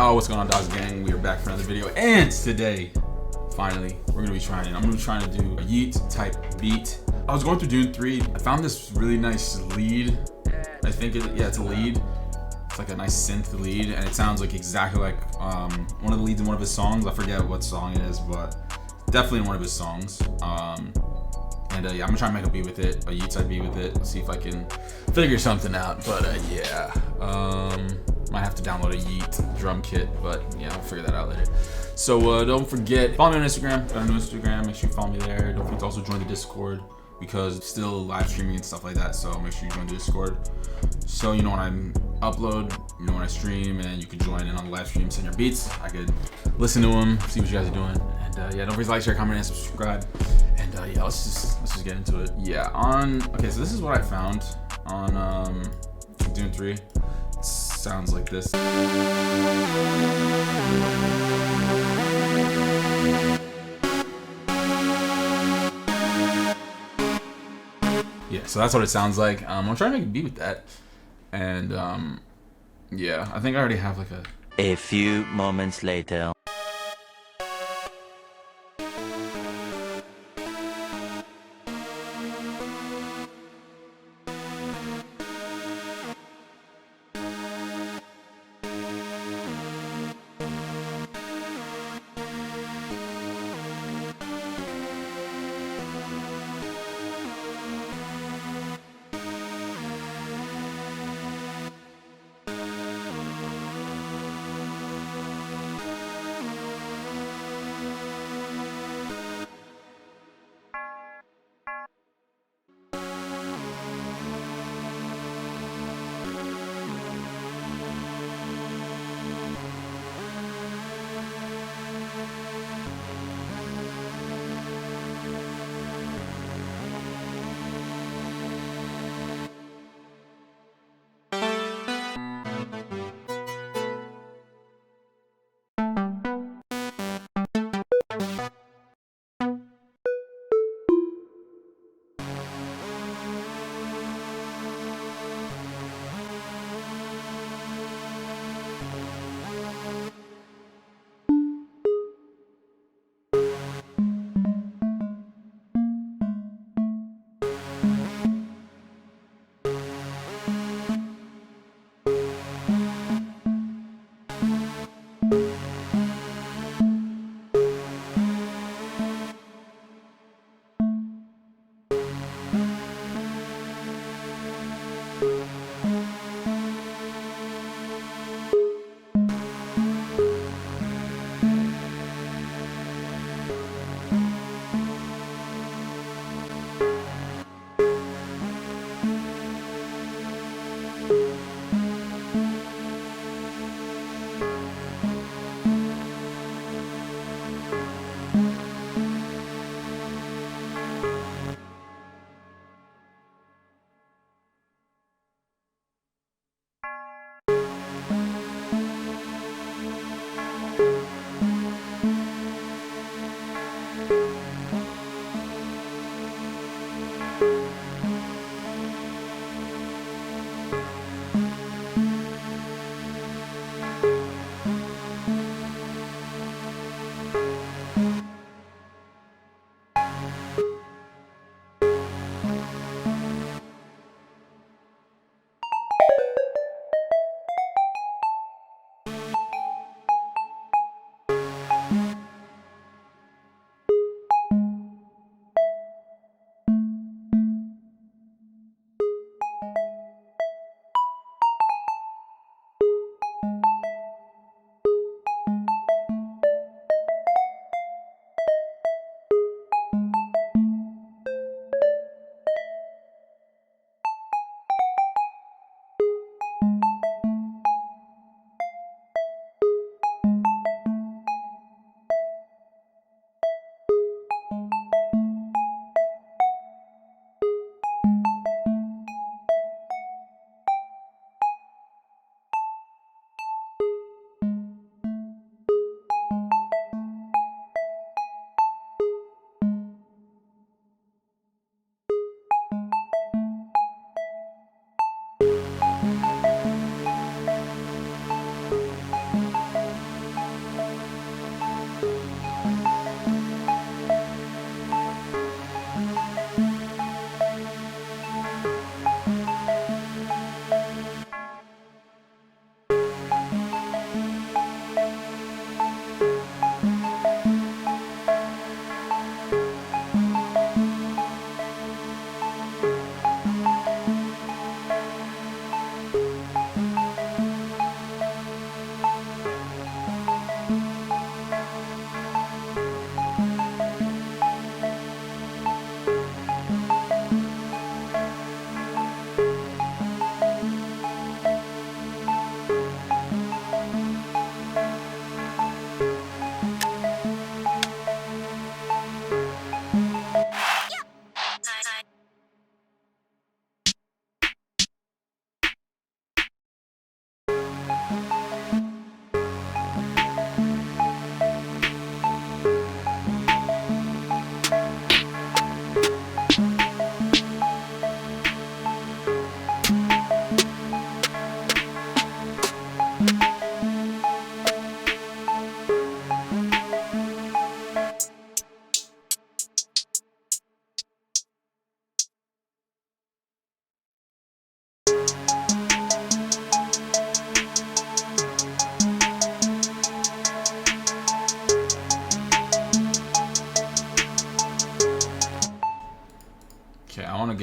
Yo, what's going on, Dogs Gang? We are back for another video, and today, finally, I'm gonna be trying to do a Yeat type beat. I was going through Dune 3. I found this really nice lead. I think it's a lead. It's like a nice synth lead, and it sounds like exactly like one of the leads in one of his songs. I forget what song it is, but definitely in one of his songs. Yeah, I'm gonna try and make a beat with it, a Yeat type beat with it. See if I can figure something out. But yeah, might have to download a Yeat drum kit, but yeah, I'll figure that out later. So don't forget, follow me on Instagram. Got a new Instagram. Make sure you follow me there. Don't forget to also join the Discord because it's still live streaming and stuff like that. So make sure you join the Discord. So you know when I upload, you know when I stream, and you can join in on the live stream, send your beats. I could listen to them, see what you guys are doing, and yeah, don't forget to like, share, comment, and subscribe. And yeah, let's just get into it. Yeah, okay, so this is what I found on Dune 3. It sounds like this. Yeah, so that's what it sounds like. I'm gonna try to make a beat with that. And yeah, I think I already have like A few moments later.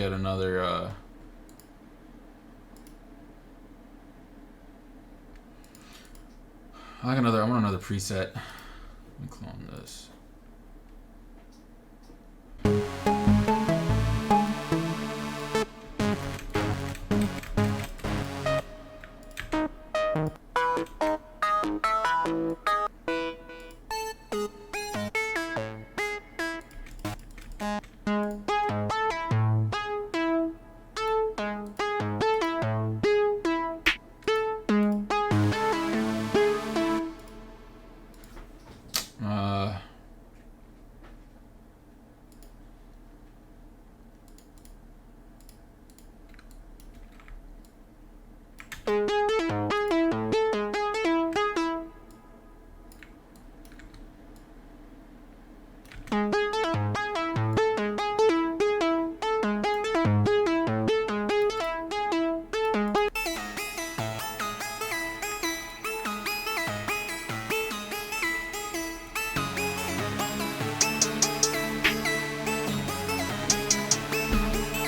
get another I want another preset. Let me clone this.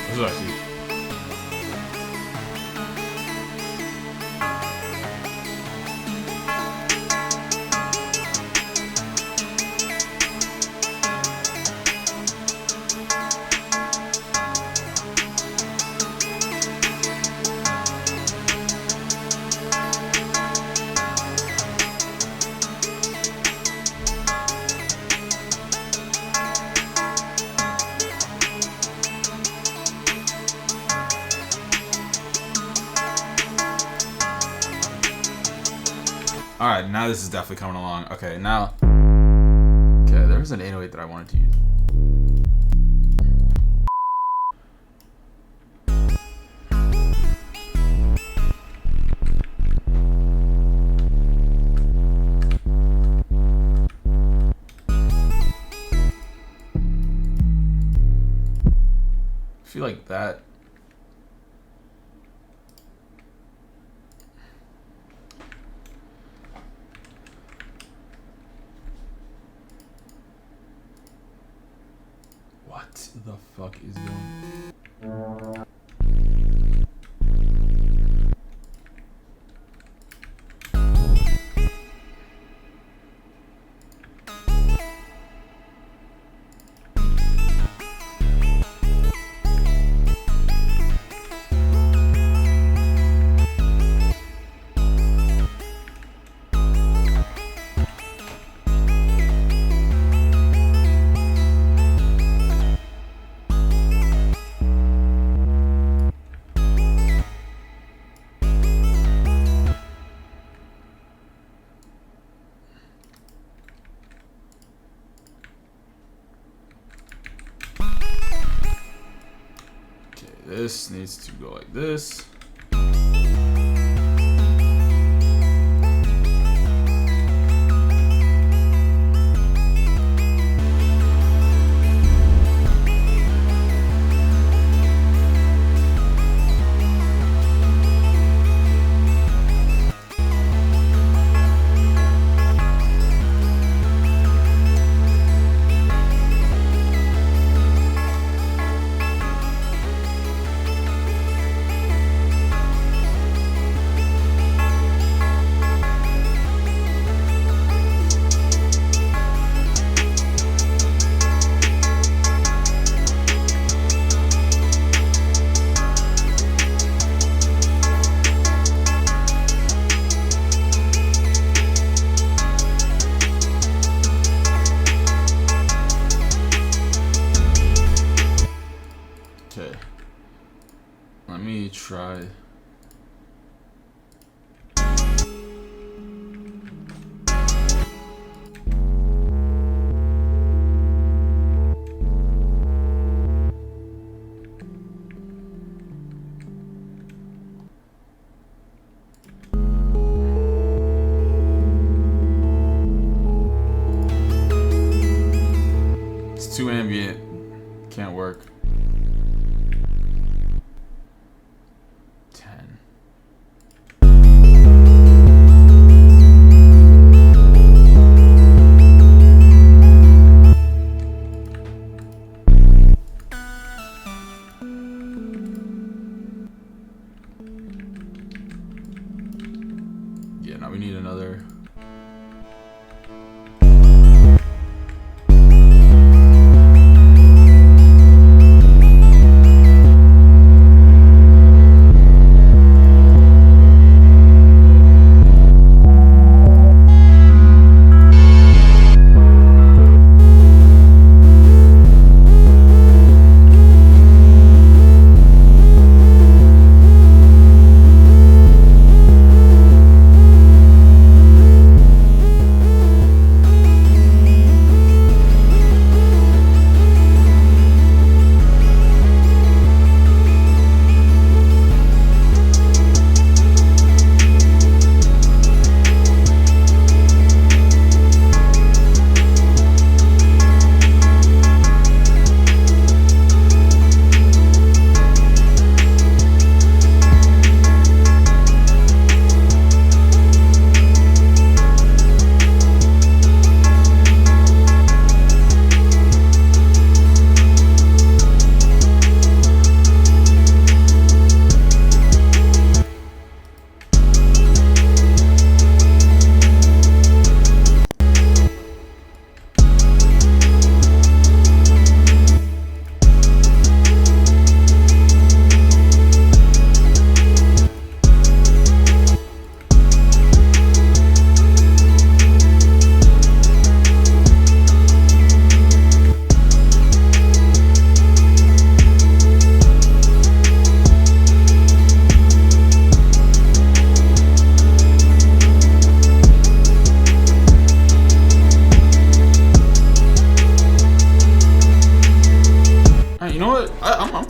This is actually all right. Now this is definitely coming along. Okay, now. Okay, there was an 808 that I wanted to use. I feel like that. What the fuck is going? This needs to go like this.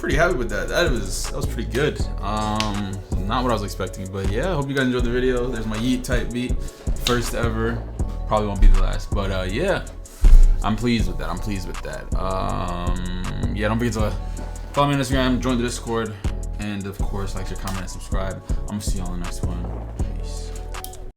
pretty happy with that. That was pretty good. Not what I was expecting, but yeah, I hope you guys enjoyed the video. There's my Yeat type beat, first ever. Probably won't be the last, but yeah, I'm pleased with that. Yeah, don't forget to follow me on Instagram, join the Discord, and of course, like, share, comment, and subscribe. I'm gonna see you all in the next one.